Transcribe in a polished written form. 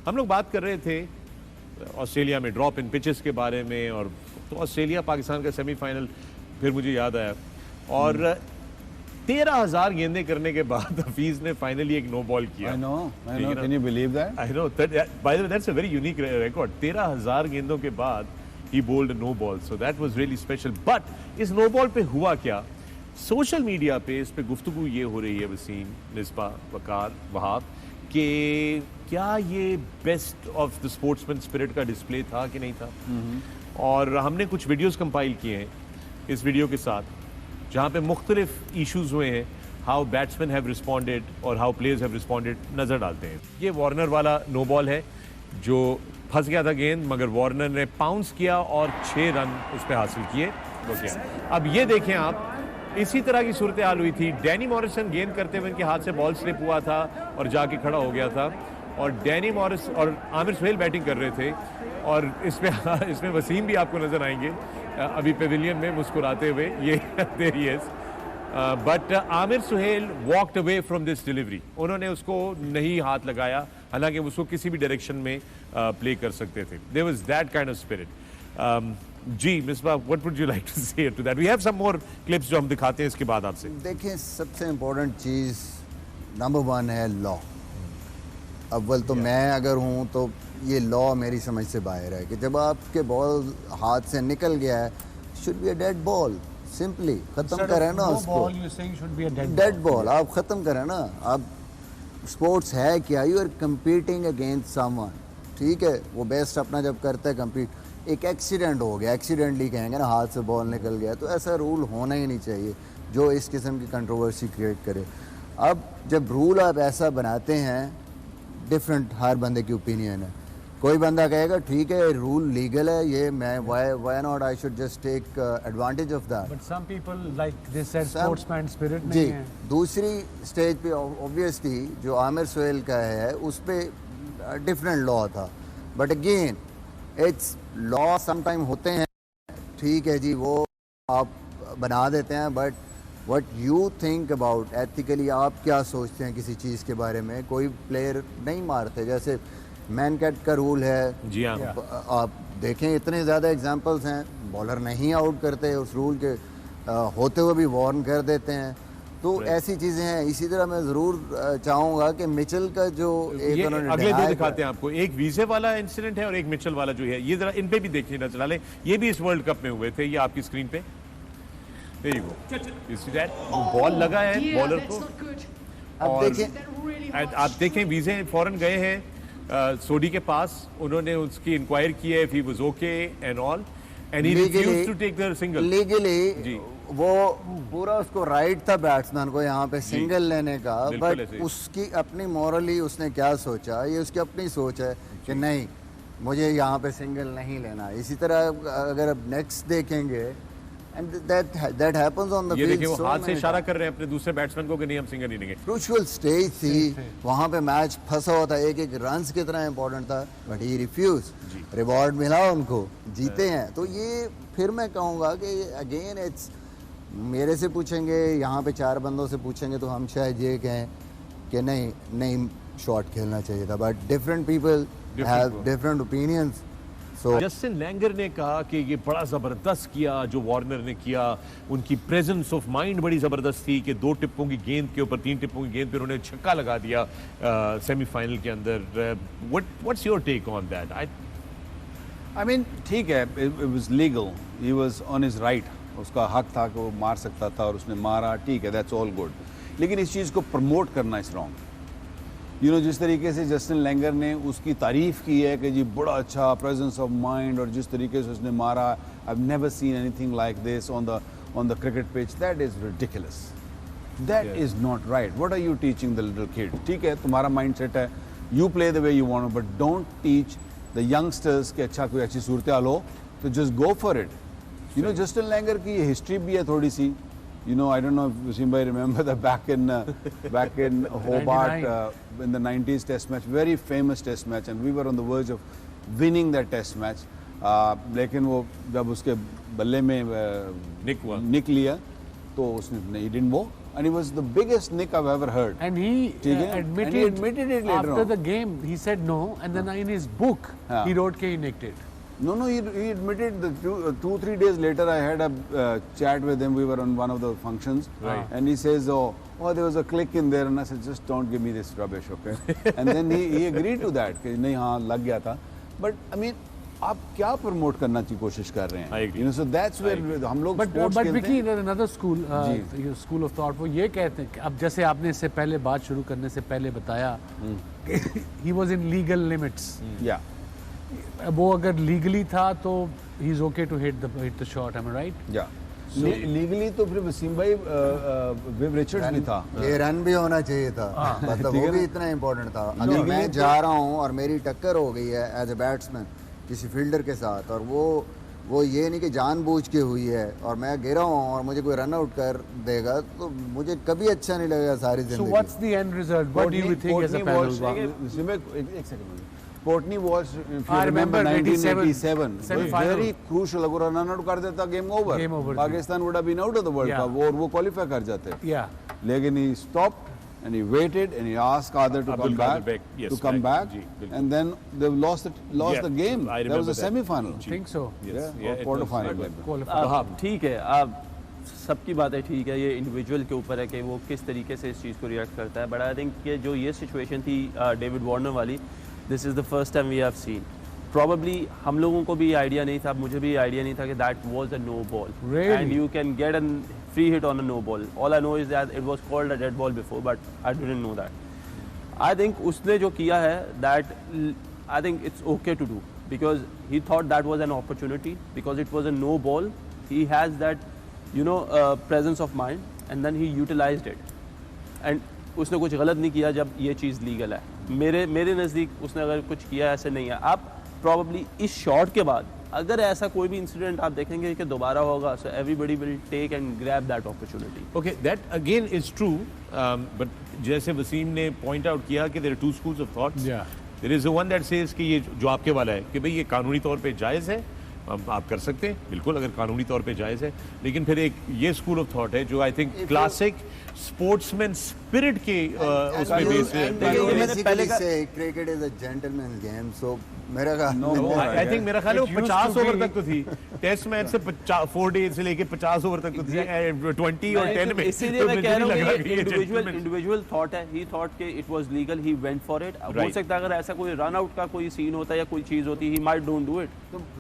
हम लोग बात कर रहे थे ऑस्ट्रेलिया में ड्रॉप इन पिचेस के बारे में, और तो ऑस्ट्रेलिया पाकिस्तान का सेमीफाइनल फिर मुझे याद आया, और 13,000 गेंदें करने के बाद हफीज ने फाइनली एक नो बॉल किया। I know. Can you believe that? I know. By the way, that's a very unique record. 13,000 गेंदों के बाद he bowled a no ball. So that was really special. But इस नो बॉल पे हुआ क्या? Social media पे इस पे गुफ्तगू ये हो रही है वसीम, मिसबा, वकार, वहाब, कि क्या ये best of the sportsman spirit का डिस्प्ले था कि नहीं था। और हमने कुछ वीडियोस कंपाइल किए हैं इस वीडियो के साथ, जहाँ पे मुख्तलिफ इश्यूज हुए हैं, हाउ बैट्समैन हैव रिस्पॉन्डेड और हाउ प्लेयर्स हैव रिस्पॉन्डेड, नज़र डालते हैं। ये वार्नर वाला नो बॉल है जो फंस गया था गेंद, मगर वार्नर ने पाउंस किया और 6 रन उस पर हासिल किए। अब ये देखें आप, इसी तरह की सूरत हाल हुई थी। डैनी मॉरिसन गेंद करते हुए इनके हाथ से बॉल स्लिप हुआ था और जाके खड़ा हो गया था, और डैनी मॉरिस और आमिर सुहेल बैटिंग कर रहे थे, और इसमें वसीम भी आपको नजर आएंगे अभी पेविलियन में मुस्कुराते हुए, yeah there he is. But Aamir Sohail walked away from this delivery, उन्होंने उसको नहीं हाथ लगाया, हालांकि उसको किसी भी डायरेक्शन में प्ले कर सकते थे। There was that kind of spirit. जी Misbah, what would you like to say to that? We have some more clips जो हम दिखाते हैं इसके बाद आपसे। देखिए, सबसे इम्पोर्टेंट चीज़ नंबर 1 है लॉ। अव्वल तो मैं अगर हूँ तो ये लॉ मेरी समझ से बाहर है कि जब आपके बॉल हाथ से निकल गया है, should be a dead ball, simply ख़त्म करें ना उसको। डेड बॉल आप ख़त्म करें ना। आप स्पोर्ट्स है क्या? You are competing against someone, ठीक है, वो बेस्ट अपना जब करता है कम्पीट। एक एक्सीडेंट हो गया, एक्सीडेंटली कहेंगे ना, हाथ से बॉल निकल गया, तो ऐसा रूल होना ही नहीं चाहिए जो इस किस्म की कंट्रोवर्सी क्रिएट करे। अब जब रूल आप ऐसा बनाते हैं, डिफरेंट हर बंदे की ओपिनियन है। कोई बंदा कहेगा ठीक है रूल लीगल है, ये मैं why not I should just take advantage of that. But some people like this said sportsman spirit जी नहीं है। दूसरी स्टेज पे ऑब्वियसली जो आमिर सुहेल का है उस पे डिफरेंट लॉ था, but again it's law sometime होते हैं, ठीक है जी, वो आप बना देते हैं, but what you think about ethically, आप क्या सोचते हैं किसी चीज़ के बारे में? कोई प्लेयर नहीं मारते, जैसे मैन कैट का रूल है जी हाँ, आप देखें इतने ज़्यादा एग्जांपल्स हैं, बॉलर नहीं आउट करते उस रूल के होते हुए भी वार्न कर देते हैं, तो ऐसी चीज़ें हैं। इसी तरह मैं ज़रूर चाहूँगा कि मिचेल का जो एक अगले 2 दिखाते हैं आपको, एक वीजे वाला इंसिडेंट है और एक मिचेल वाला जो है, ये जरा इन पे भी देखिए नजर डालें, ये भी इस वर्ल्ड कप में हुए थे, ये आपकी स्क्रीन पे, there you go, you see that, ball लगा है बॉलर को, और आप देखें वीजे फौरन गए हैं सोडी के पास, उन्होंने उसकी इंक्वायर की है if he was okay and all, and he refused to take the single. Legally जी वो पूरा उसको राइट था बैट्समैन को यहाँ पे सिंगल लेने का, बट उसकी अपनी मॉरली उसने क्या सोचा, ये उसकी अपनी सोच है कि नहीं मुझे यहाँ पे सिंगल नहीं लेना। इसी तरह अगर अब नेक्स्ट देखेंगे, and that happens on the field. ये देखिए वो हाथ से इशारा कर रहे हैं अपने दूसरे बैट्समैन को कि नहीं हम सिंगल नहीं लेंगे। क्रूशियल स्टेज थी, वहाँ पे मैच फंसा हुआ था, एक रन्स कितना इंपॉर्टेंट था, बट ही रिफ्यूज, रिवॉर्ड मिला उनको, जीते हैं। तो ये फिर मैं कहूँगा कि अगेन इट्स, मेरे से पूछेंगे, यहाँ पे 4 बंदों से पूछेंगे तो हम शायद ये कहें कि नहीं शॉट खेलना चाहिए था, but different people have different opinions. Justin Langer ने कहा कि ये बड़ा ज़बरदस्त किया जो वार्नर ने किया, उनकी प्रेजेंस ऑफ माइंड बड़ी ज़बरदस्त थी कि 2 टिप्पों की गेंद के ऊपर 3 टिप्पों की गेंद पे उन्होंने छक्का लगा दिया सेमीफाइनल के अंदर। What's your take on that? I mean ठीक है, it was legal, he was on his right, उसका हक था कि वो मार सकता था और उसने मारा, ठीक है, दैट्स ऑल गुड, लेकिन इस चीज़ को प्रमोट करना इज रॉन्ग। यू नो, जिस तरीके से जस्टिन लैंगर ने उसकी तारीफ़ की है कि जी बड़ा अच्छा प्रेजेंस ऑफ माइंड, और जिस तरीके से उसने मारा, I have never seen anything like this on the cricket pitch, that is ridiculous, that is not right. What are you teaching the little kid? ठीक है, तुम्हारा माइंड सेट है, you play the way you want, but don't teach the youngsters कि अच्छा कोई अच्छी सूरत हाल हो तो just go for it. You know, Justin Langer की हिस्ट्री भी है थोड़ी सी, you know, I don't know if Wasim bhai remember that back in Hobart in the 90s test match, very famous test match, and we were on the verge of winning that test match, लेकिन वो जब उसके बल्ले में निक लिया तो उसने he didn't walk, and he was the biggest nick I've ever heard. And he ठीक है? admitted, And he admitted it later after on. the game. He said no, and then in his book हाँ. he wrote he nicked it. No, he admitted that 2-3 days later I had a chat with him. We were on one of the functions, Right. and he says, "Oh, there was a click in there," and I said, "Just don't give me this rubbish, okay?" And then he agreed to that कि नहीं हाँ लग गया था. But I mean, आप क्या promote करना की कोशिश कर रहे हैं? I agree. You know, so that's where हम लोग But sports खेलते Vicky, हैं. there's another school, ji. school of thought. वो ये कहते हैं कि अब जैसे आपने इससे पहले बात शुरू करने से पहले बताया, he was in legal limits. Yeah. वो अगर लीगली था तो he is okay to hit the shot. Am I right? Yeah. Legally तो फिर वसीम भाई विव रिचर्ड्स भी था. ये रन भी होना चाहिए था, मतलब ठीक वो है भी ना? इतना इम्पोर्टेंट था. अगर मैं जा रहा हूँ और मेरी टक्कर हो गई है एज ए बैट्समैन किसी फील्डर के साथ, और वो ये नहीं कि जानबूझ के हुई है और मैं गिरा हूँ और मुझे कोई रन आउट कर देगा, तो मुझे कभी अच्छा नहीं लगेगा सारी So जिंदगी. what's the end result? What do you think as a panel? एक second. Portney Walsh, if you I remember remember 1987 was semi-final. very crucial. अगर रन आउट कर देता game over. Game over, Pakistan would have been out of the World Yeah. Cup और वो qualify कर जाते. Yeah. लेकिन he stopped and he waited and he asked Qadir to Abdul come Qadir back, Beg, yes, to come right. back, जी, बिल्कुल. and then they lost Yeah, the game. I That was remember a that. semi-final. Ji. Think so. Yes. Yeah, Yeah, it quarter was final like game. that. Qualify. हाँ ठीक है. आप सबकी बातें ठीक है, ये इंडिविजुअल के ऊपर है कि वो किस तरीके से इस चीज़ को रिएक्ट करता है. बट आई थिंक कि जो ये सिचुएशन थी डेविड वार्नर वाली, this is the first time we have seen. Probably हम लोगों को भी आइडिया नहीं था, मुझे भी आइडिया नहीं था कि that was a no ball and you can get an free hit on a no ball. All I know is that it was called a dead ball before, but I didn't know that. I think उसने जो किया है that I think it's okay to do because he thought that was an opportunity because it was a no ball. He has that presence of mind and then he utilised it. And उसने कुछ गलत नहीं किया जब ये चीज़ legal है. मेरे नज़दीक उसने अगर कुछ किया ऐसे नहीं है. आप प्रॉब्ली इस शॉट के बाद अगर ऐसा कोई भी इंसिडेंट आप देखेंगे कि दोबारा होगा, so everybody will take and grab that opportunity. Okay, that again is true, but जैसे वसीम ने पॉइंट आउट किया कि there are two schools of thoughts. Yeah. There is the one that says कि ये जो आपके वाला है कि भाई ये कानूनी तौर पे जायज़ है, आप कर सकते हैं बिल्कुल अगर कानूनी तौर पे जायज़ है. लेकिन फिर एक ये स्कूल ऑफ थॉट है जो I think classic sportsman spirit के उसमें बेस है. बेसिकली से cricket is a gentleman game, so मेरा आई थिंक मेरा ख्याल है It वो used 50 to ओवर be- तक तो थी. टेस्ट मैच से 4 डेज से लेके 50 ओवर तक तो थी. 20 और 10 में इसीलिए तो मैं मुझे कह नहीं रहा लग रहा हूँ कि कि ये इंडिविजुअल gentleman- इंडिविजुअल थॉट है. ही थॉट के it was legal, he went for it. हो Right. सकता है अगर ऐसा कोई रन आउट का कोई सीन होता या कोई चीज होती, he might don't do it.